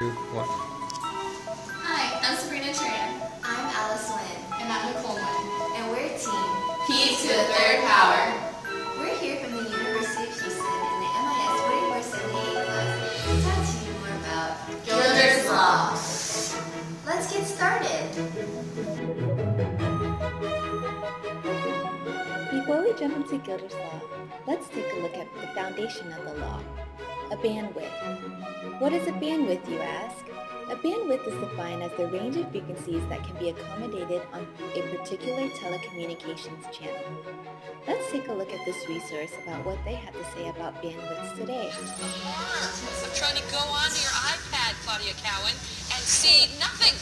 2, 1. Hi, I'm Sabrina Tran. I'm Alice Wynn. And I'm Nicole Wynn. And we're Team P to the third power. We're here from the University of Houston in the MIS 4478 class to talk to you more about GIlder's Law. Let's get started. Before we jump into GIlder's Law, let's take a look at the foundation of the law, a bandwidth. What is a bandwidth, you ask? A bandwidth is defined as the range of frequencies that can be accommodated on a particular telecommunications channel. Let's take a look at this resource about what they have to say about bandwidths today. I'm trying to go onto your iPad, Claudia Cowan, and see nothing.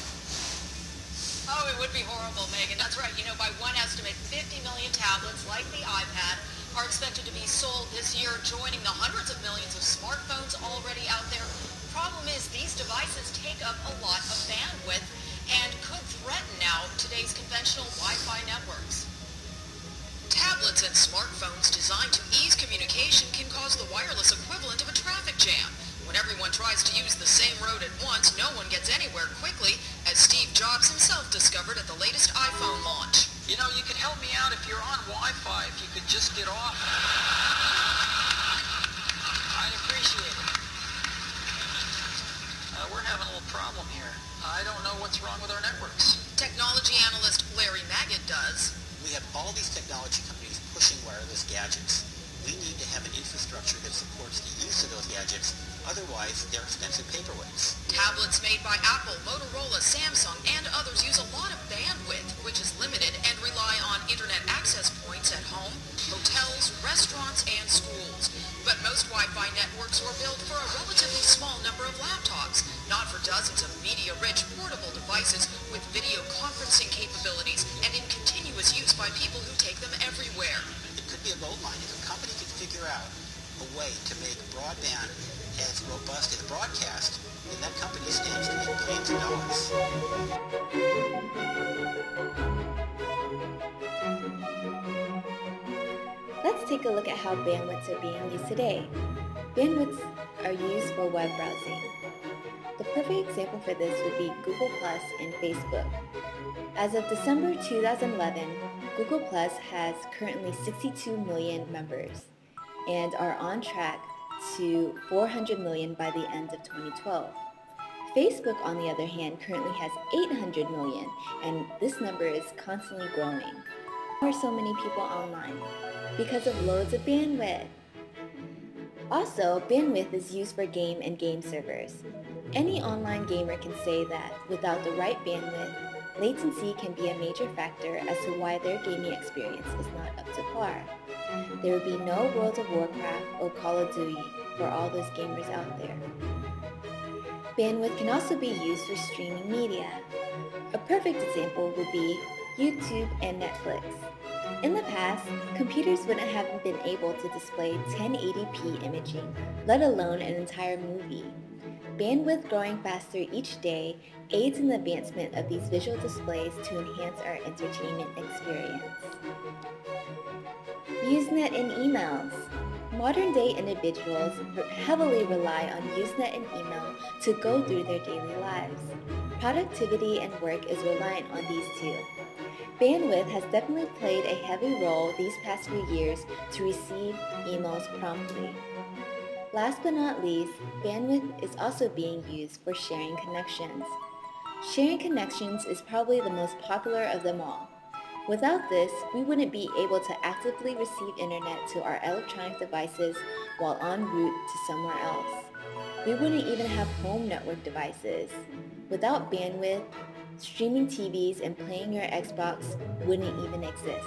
Oh, it would be horrible, Megan. That's right. You know, by one estimate, 50 million tablets like the iPad are expected to be sold this year, joining the hundreds of millions of smartphones already out there. Problem is, these devices take up a lot of bandwidth and could threaten now today's conventional Wi-Fi networks. Tablets and smartphones designed to ease communication can cause the wireless equivalent of a traffic jam. When everyone tries to use the same road at once, no one gets anywhere quickly, as Steve Jobs himself discovered at the latest iPhone launch. You know, you could help me out if you're on Wi-Fi, if you could just get off. I'd appreciate it. We're having a little problem here. I don't know what's wrong with our networks. Technology analyst Larry Magid does. We have all these technology companies pushing wireless gadgets. We need to have an infrastructure that supports the use of those gadgets. Otherwise, they're expensive paperweights. Tablets made by Apple, Motorola, Samsung, and others use a lot of bandwidth, which is limited, and rely on internet access points at home, hotels, restaurants, and schools. But most Wi-Fi networks were built for a relatively small number of laptops, not for dozens of media-rich portable devices with video conferencing capabilities and in continuous use by people who take them everywhere. It could be a gold mine if a company can figure out a way to make broadband as robust as broadcast, then that company stands to make billions of dollars. Let's take a look at how bandwidths are being used today. Bandwidths are used for web browsing. The perfect example for this would be Google Plus and Facebook. As of December 2011, Google Plus has currently 62 million members and are on track to 400 million by the end of 2012. Facebook, on the other hand, currently has 800 million, and this number is constantly growing. Why are so many people online? Because of loads of bandwidth. Also, bandwidth is used for game and game servers. Any online gamer can say that without the right bandwidth, latency can be a major factor as to why their gaming experience is not up to par. There would be no World of Warcraft or Call of Duty for all those gamers out there. Bandwidth can also be used for streaming media. A perfect example would be YouTube and Netflix. In the past, computers wouldn't have been able to display 1080p imaging, let alone an entire movie. Bandwidth growing faster each day aids in the advancement of these visual displays to enhance our entertainment experience. Usenet and emails. Modern-day individuals heavily rely on Usenet and email to go through their daily lives. Productivity and work is reliant on these two. Bandwidth has definitely played a heavy role these past few years to receive emails promptly. Last but not least, bandwidth is also being used for sharing connections. Sharing connections is probably the most popular of them all. Without this, we wouldn't be able to actively receive internet to our electronic devices while en route to somewhere else. We wouldn't even have home network devices. Without bandwidth, streaming TVs and playing your Xbox wouldn't even exist.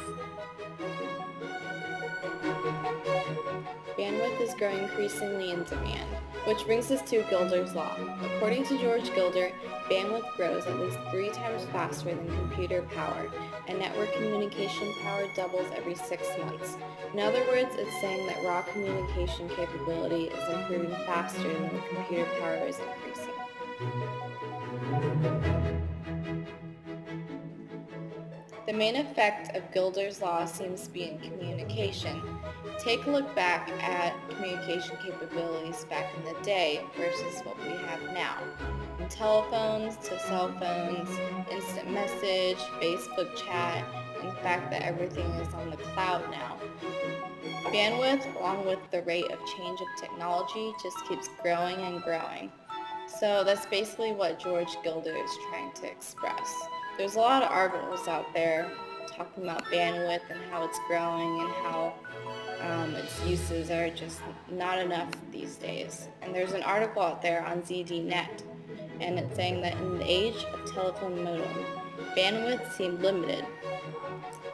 Bandwidth is growing increasingly in demand, which brings us to GIlder's Law. According to George GIlder, bandwidth grows at least 3 times faster than computer power, and network communication power doubles every 6 months. In other words, it's saying that raw communication capability is improving faster than the computer power is increasing. The main effect of GIlder's Law seems to be in communication. Take a look back at communication capabilities back in the day versus what we have now. From telephones to cell phones, instant message, Facebook chat, and the fact that everything is on the cloud now. Bandwidth, along with the rate of change of technology, just keeps growing and growing. So that's basically what George Gilder is trying to express. There's a lot of articles out there talking about bandwidth and how it's growing and how its uses are just not enough these days. And there's an article out there on ZDNet, and it's saying that in the age of telephone modem, bandwidth seemed limited,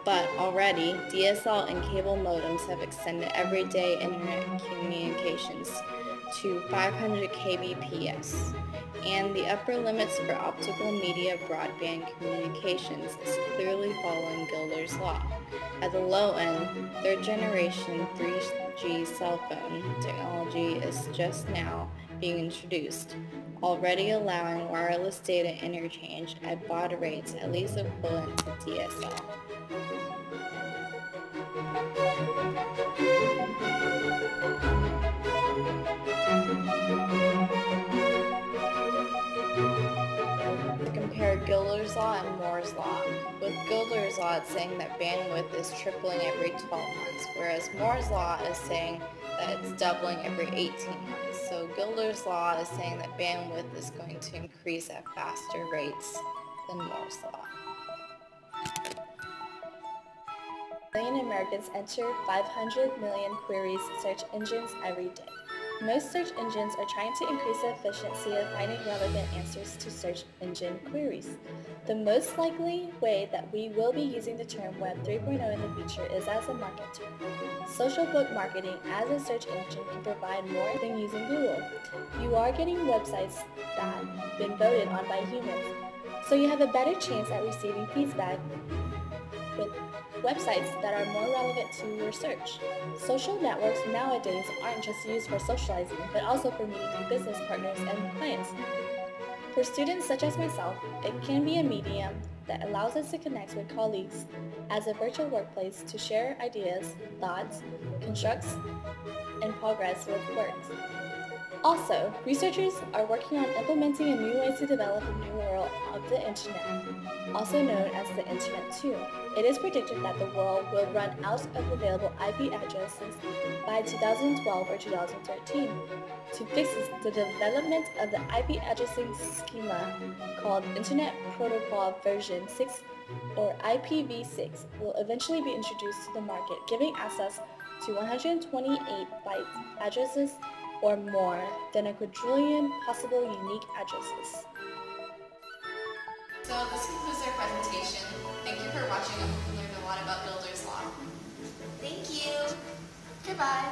but already DSL and cable modems have extended everyday internet communications to 500 kbps, and the upper limits for optical media broadband communications is clearly following Gilder's law. At the low end, third generation 3G cell phone technology is just now being introduced, already allowing wireless data interchange at baud rates at least equivalent to DSL. To compare Gilder's law and Moore's law. With Gilder's law, it's saying that bandwidth is tripling every 12 months, whereas Moore's law is saying that it's doubling every 18 months. So Gilder's law is saying that bandwidth is going to increase at faster rates than Moore's law. Million Americans enter 500 million queries search engines every day. Most search engines are trying to increase the efficiency of finding relevant answers to search engine queries. The most likely way that we will be using the term Web 3.0 in the future is as a market term. Social book marketing as a search engine can provide more than using Google. You are getting websites that have been voted on by humans, so you have a better chance at receiving feedback with websites that are more relevant to your search. Social networks nowadays aren't just used for socializing, but also for meeting new business partners and clients. For students such as myself, it can be a medium that allows us to connect with colleagues as a virtual workplace to share ideas, thoughts, constructs, and progress with work. Also, researchers are working on implementing a new way to develop a new world of the Internet, also known as the Internet 2. It is predicted that the world will run out of available IP addresses by 2012 or 2013. To fix this, the development of the IP addressing schema called Internet Protocol version 6 or IPv6 will eventually be introduced to the market, giving access to 128 byte addresses or more than a quadrillion possible unique addresses. So this concludes our presentation. Thank you for watching. I hope you learned a lot about Gilder's law. Thank you. Goodbye.